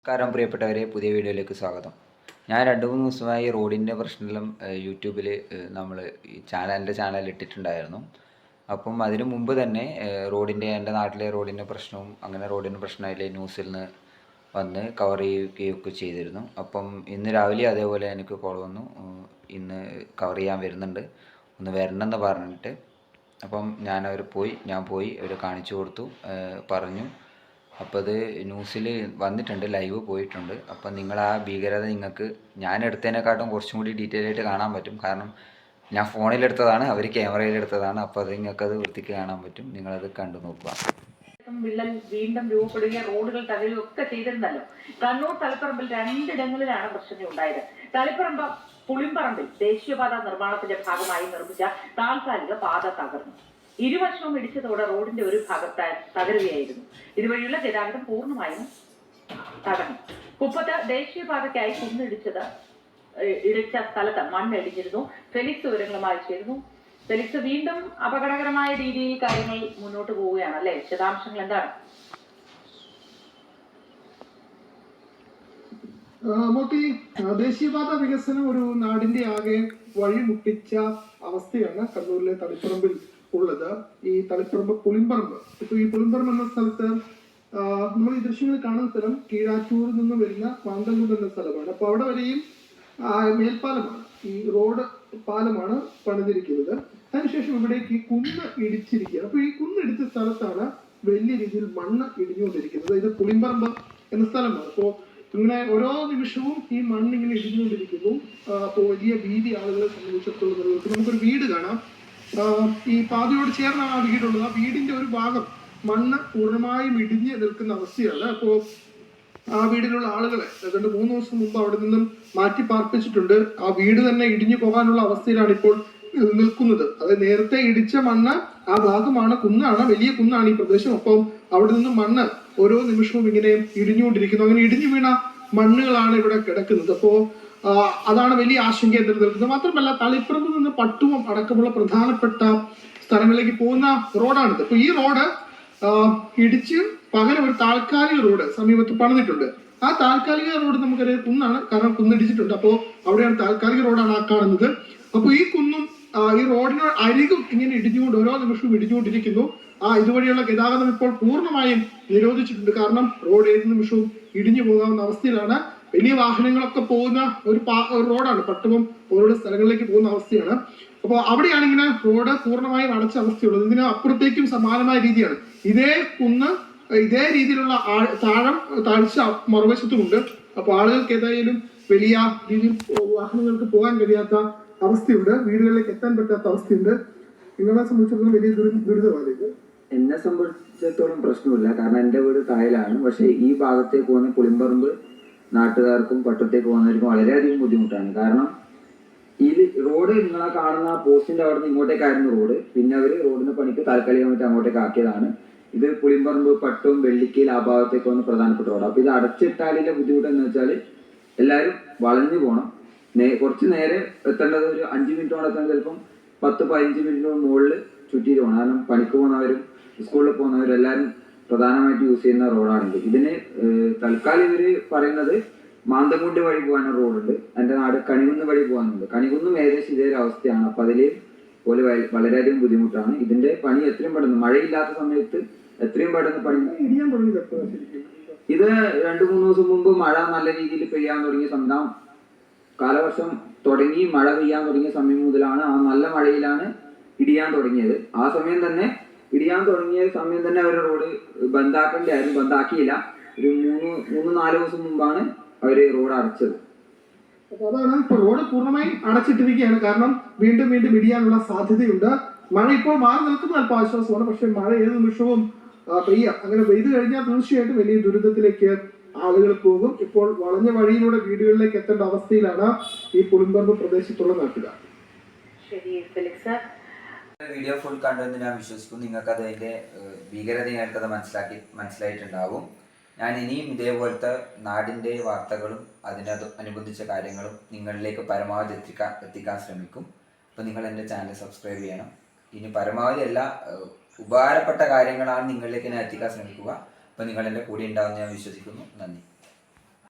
നമസ്കാരം പ്രിയപ്പെട്ടവരെ, പുതിയ വീഡിയോയിലേക്ക് സ്വാഗതം. ഞാൻ 2-3 ദിവസമായി റോഡിൻ്റെ പ്രശ്നമെല്ലാം യൂട്യൂബിൽ നമ്മൾ ഈ എൻ്റെ ചാനലിൽ ഇട്ടിട്ടുണ്ടായിരുന്നു. അപ്പം അതിനു മുമ്പ് തന്നെ എൻ്റെ നാട്ടിലെ റോഡിൻ്റെ പ്രശ്നവും അങ്ങനെ റോഡിന് പ്രശ്നമായില്ലേ ന്യൂസിൽ നിന്ന് വന്ന് കവർ ചെയ്യുകയൊക്കെ ചെയ്തിരുന്നു. അപ്പം ഇന്ന് രാവിലെ അതേപോലെ എനിക്ക് കോൾ വന്നു, ഇന്ന് കവർ ചെയ്യാൻ വരുന്നുണ്ട്, ഒന്ന് വരണമെന്ന് പറഞ്ഞിട്ട്. അപ്പം ഞാൻ പോയി അവർ കാണിച്ചു കൊടുത്തു, പറഞ്ഞു. അപ്പോൾ അത് ന്യൂസിൽ വന്നിട്ടുണ്ട്, ലൈവ് പോയിട്ടുണ്ട്. അപ്പം നിങ്ങൾ ആ ഭീകരത നിങ്ങൾക്ക് ഞാൻ എടുത്തതിനെക്കാട്ടും കുറച്ചും കൂടി ഡീറ്റെയിൽ ആയിട്ട് കാണാൻ പറ്റും. കാരണം ഞാൻ ഫോണിലെടുത്തതാണ്, അവർ ക്യാമറയിലെടുത്തതാണ്. അപ്പോൾ അത് നിങ്ങൾക്കത് വൃത്തിക്ക് കാണാൻ പറ്റും. നിങ്ങളത് കണ്ടു നോക്കുക. വിള്ളൽ വീണ്ടും രൂപപ്പെടുകയും റോഡുകൾ തകരുകയും ഒക്കെ ചെയ്തിരുന്നല്ലോ. കണ്ണൂർ തളിപ്പറമ്പിൽ 2 ഇടങ്ങളിലാണ് പ്രശ്നം ഉണ്ടായത്. തളിപ്പറമ്പ് പുളിമ്പറമ്പിൽ ദേശീയപാത നിർമ്മാണത്തിന്റെ ഭാഗമായി നിർമ്മിച്ച താൽക്കാലിക പാത തകർന്നു. ഇരുവശവും ഇടിച്ചതോടെ റോഡിന്റെ ഒരു ഭാഗത്ത് തകരുകയായിരുന്നു. ഇതുവഴിയുള്ള ഗതാഗതം പൂർണ്ണമായും തടഞ്ഞു. കുപ്പത്ത് ദേശീയപാതയ്ക്കായി ഇടിച്ച സ്ഥലത്ത് മണ്ണിടിഞ്ഞിരുന്നു. ഫെലിക്സ് വിവരങ്ങളുമായി ചേരുന്നു. ഫെലിക്സ്, വീണ്ടും അപകടകരമായ രീതിയിൽ കാര്യങ്ങൾ മുന്നോട്ട് പോവുകയാണ് അല്ലെ? വിശദാംശങ്ങൾ എന്താണ്? മോട്ടി, ദേശീയപാത വികസനം ഒരു നാടിന്റെ ആകെ വഴിമുട്ടിച്ച അവസ്ഥയാണ് കണ്ണൂരിലെ തളിപ്പറമ്പിൽ ഉള്ളത്. ഈ തളിപ്പറമ്പ് പുളിമ്പറമ്പ്, ഇപ്പൊ ഈ പുളിമ്പറമ്പ് എന്ന സ്ഥലത്ത് നമ്മൾ ഈ ദൃശ്യങ്ങളിൽ കാണുന്ന സ്ഥലം കീഴാറ്റൂരിൽ നിന്ന് വരുന്ന മാന്തൻകുണ്ട് എന്ന സ്ഥലമാണ്. അപ്പൊ അവിടെ വരെയും മേൽപ്പാലമാണ്, ഈ റോഡ് പാലമാണ് പണിതിരിക്കുന്നത്. അതിനുശേഷം ഇവിടേക്ക് ഈ കുന്ന് ഇടിച്ചിരിക്കുകയാണ്. അപ്പൊ ഈ കുന്നിടിച്ച സ്ഥലത്താണ് വലിയ രീതിയിൽ മണ്ണ് ഇടിഞ്ഞുകൊണ്ടിരിക്കുന്നത്. ഇത് പുളിമ്പറമ്പ് എന്ന സ്ഥലമാണ്. അപ്പോ ഇങ്ങനെ ഓരോ നിമിഷവും ഈ മണ്ണ് ഇങ്ങനെ ഇടിഞ്ഞുകൊണ്ടിരിക്കുന്നു. അപ്പോൾ വലിയ ഭീതി ആളുകളെ സംബന്ധിച്ചിടത്തോളം നിലനിൽക്കും. നമുക്കൊരു വീട് കാണാം, ഈ പാതയോട് ചേർന്നാണ് ആ വീടുള്ളത്. ആ വീടിന്റെ ഒരു ഭാഗം മണ്ണ് പൂർണ്ണമായും ഇടിഞ്ഞ് നിൽക്കുന്ന അവസ്ഥയാണ്. അപ്പോൾ ആ വീടിലുള്ള ആളുകളെ 2-3 ദിവസം മുമ്പ് അവിടെ നിന്നും മാറ്റി പാർപ്പിച്ചിട്ടുണ്ട്. ആ വീട് തന്നെ ഇടിഞ്ഞു പോകാനുള്ള അവസ്ഥയിലാണ് ഇപ്പോൾ നിൽക്കുന്നത്. അതായത് നേരത്തെ ഇടിച്ച മണ്ണ് ആ ഭാഗമാണ്, കുന്നാണ്, വലിയ കുന്നാണ് ഈ പ്രദേശം. അപ്പം അവിടെ നിന്നും മണ്ണ് ഓരോ നിമിഷവും ഇങ്ങനെ ഇടിഞ്ഞുകൊണ്ടിരിക്കുന്നു. അങ്ങനെ ഇടിഞ്ഞു വീണ മണ്ണുകളാണ് ഇവിടെ കിടക്കുന്നത്. അപ്പോ അതാണ് വലിയ ആശങ്ക നിലനിൽക്കുന്നത്. മാത്രമല്ല, തളിപ്പറമ്പിൽ നിന്ന് പട്ടുവം അടക്കമുള്ള പ്രധാനപ്പെട്ട സ്ഥലങ്ങളിലേക്ക് പോകുന്ന റോഡാണിത്. അപ്പൊ ഈ റോഡ് ഇടിച്ച് പകരം ഒരു താൽക്കാലിക റോഡ് സമീപത്ത് പണിതിട്ടുണ്ട്. ആ താൽക്കാലിക റോഡ് നമുക്കറിയാം കുന്നാണ്, കാരണം കുന്നിടിച്ചിട്ടുണ്ട്. അപ്പോൾ അവിടെയാണ് താൽക്കാലിക റോഡാണ് ആ കാണുന്നത്. അപ്പൊ ഈ കുന്നും ഈ റോഡിന് അരികും ഇങ്ങനെ ഇടിഞ്ഞുകൊണ്ട് ഓരോ നിമിഷവും ഇടിഞ്ഞുകൊണ്ടിരിക്കുന്നു. ഇതുവഴിയുള്ള ഗതാഗതം ഇപ്പോൾ പൂർണ്ണമായും നിരോധിച്ചിട്ടുണ്ട്. കാരണം റോഡ് ഏത് നിമിഷവും ഇടിഞ്ഞു പോകാവുന്ന അവസ്ഥയിലാണ്. വലിയ വാഹനങ്ങളൊക്കെ പോകുന്ന ഒരു റോഡാണ്, പട്ടുവം ഓരോ സ്ഥലങ്ങളിലേക്ക് പോകുന്ന അവസ്ഥയാണ്. അപ്പോൾ അവിടെയാണ് ഇങ്ങനെ റോഡ് പൂർണ്ണമായും അടച്ച അവസ്ഥയുള്ളത്. ഇതിന് അപ്പുറത്തേക്കും സമാനമായ രീതിയാണ്. ഇതേ കുന്ന് ഇതേ രീതിയിലുള്ള താഴ്ച മറുവശത്തുമുണ്ട്. അപ്പോൾ ആളുകൾക്ക് ഏതായാലും വലിയ രീതിയിൽ വാഹനങ്ങൾക്ക് പോകാൻ കഴിയാത്ത അവസ്ഥയുണ്ട്, വീടുകളിലേക്ക് എത്താൻ പറ്റാത്ത അവസ്ഥയുണ്ട്. നിങ്ങളെ സംബന്ധിച്ചിടത്തോളം വലിയ ദുരിതമാണ് ഇത്. എന്നെ സംബന്ധിച്ചിടത്തോളം പ്രശ്നമില്ല, കാരണം എൻ്റെ വീട് താഴെയാണ്. പക്ഷേ ഈ ഭാഗത്തേക്ക് പോകുന്ന പുളിമ്പറമ്പ് നാട്ടുകാർക്കും പട്ടത്തേക്ക് പോകുന്നവർക്കും വളരെയധികം ബുദ്ധിമുട്ടാണ്. കാരണം ഈ റോഡ് നിങ്ങളെ കാണുന്ന പോസ്റ്റിന്റെ അവിടെ നിന്ന് ഇങ്ങോട്ടേക്കായിരുന്നു റോഡ്. പിന്നെ അവർ റോഡിന്റെ പണിക്ക് താൽക്കാലികമായിട്ട് അങ്ങോട്ടേക്ക് ആക്കിയതാണ്. ഇത് പുളിമ്പറമ്പ്, പട്ടും, വെള്ളിക്കയിൽ ആ ഭാഗത്തേക്ക് വന്ന് പ്രധാനപ്പെട്ട റോഡ്. അപ്പൊ ഇത് അടച്ചിട്ടാലിന്റെ ബുദ്ധിമുട്ട് എന്ന് വെച്ചാൽ എല്ലാവരും വളഞ്ഞു പോകണം. കുറച്ച് നേരെ എത്തേണ്ടത് ഒരു 5 മിനിറ്റോടെ എത്താൻ ചിലപ്പം 10-15 മിനിറ്റിന് മുകളിൽ ചുറ്റിയിട്ട് പോകണം. കാരണം പണിക്ക് പോകുന്നവരും സ്കൂളിൽ പോകുന്നവരും എല്ലാവരും പ്രധാനമായിട്ട് യൂസ് ചെയ്യുന്ന റോഡാണിത്. ഇതിന് തൽക്കാലം ഇവര് പറയുന്നത് മാന്തൻകുണ്ട് വഴി പോകാനൊരു റോഡുണ്ട്, എൻ്റെ നാട് കണികുന്ന് വഴി പോകാനുണ്ട്. കണികുന്നും ഏകദേശം ഇതേ ഒരു അവസ്ഥയാണ്. അപ്പൊ അതിൽ പോലെ വളരെയധികം ബുദ്ധിമുട്ടാണ്. ഇതിന്റെ പണി എത്രയും പെട്ടെന്ന്, മഴയില്ലാത്ത സമയത്ത് എത്രയും പെട്ടെന്ന് പണി. ഇത് 2-3 ദിവസം മുമ്പ് മഴ നല്ല രീതിയിൽ പെയ്യാൻ തുടങ്ങിയ സമയം, കാലവർഷം തുടങ്ങി മഴ പെയ്യാൻ തുടങ്ങിയ സമയം മുതലാണ്, ആ നല്ല മഴയിലാണ് ഇടിയാൻ തുടങ്ങിയത്. ആ സമയം തന്നെ ഇടിയാൻ തുടങ്ങിയ സമയം തന്നെ അവർ റോഡ് ബന്ധാക്കേണ്ടായിരുന്നു, ബന്ധാക്കിയില്ല. ഒരു 3-4 ദിവസം മുമ്പാണ് അവര് റോഡ് അടച്ചത്. അപ്പൊ അതാണ് ഇപ്പൊ റോഡ് പൂർണ്ണമായും അടച്ചിട്ടിരിക്കുകയാണ്. കാരണം വീണ്ടും വീണ്ടും ഇടിയാനുള്ള സാധ്യതയുണ്ട്. മഴ ഇപ്പോൾ മാറി നിൽക്കുന്ന അല്പം ആശ്വാസമാണ്, പക്ഷെ മഴ ഏത് നിമിഷവും പെയ്യാം. അങ്ങനെ പെയ്തു കഴിഞ്ഞാൽ തീർച്ചയായിട്ടും വലിയ ദുരിതത്തിലേക്ക് ആളുകൾ പോകും. ഇപ്പോൾ വളഞ്ഞ വഴിയിലൂടെ വീടുകളിലേക്ക് എത്തേണ്ട അവസ്ഥയിലാണ് ഈ പുളിമ്പറമ്പ് പ്രദേശത്തുള്ള നാട്ടുകാർ. വീഡിയോ ഫുൾ കണ്ടുവെന്ന് ഞാൻ വിശ്വസിക്കുന്നു. നിങ്ങൾക്കത് അതിൻ്റെ ഭീകരത നിങ്ങൾക്കത് മനസ്സിലായിട്ടുണ്ടാവും. ഞാൻ ഇനിയും ഇതേപോലത്തെ നാടിൻ്റെ വാർത്തകളും അനുബന്ധിച്ച കാര്യങ്ങളും നിങ്ങളിലേക്ക് പരമാവധി എത്തിക്കാൻ ശ്രമിക്കും. അപ്പോൾ നിങ്ങൾ എൻ്റെ ചാനൽ സബ്സ്ക്രൈബ് ചെയ്യണം. ഇനി പരമാവധി എല്ലാ ഉപകാരപ്പെട്ട കാര്യങ്ങളാണ് നിങ്ങളിലേക്ക് ഞാൻ എത്തിക്കാൻ ശ്രമിക്കുക. അപ്പോൾ നിങ്ങൾ എൻ്റെ കൂടെ ഉണ്ടാവുമെന്ന് ഞാൻ വിശ്വസിക്കുന്നു. നന്ദി.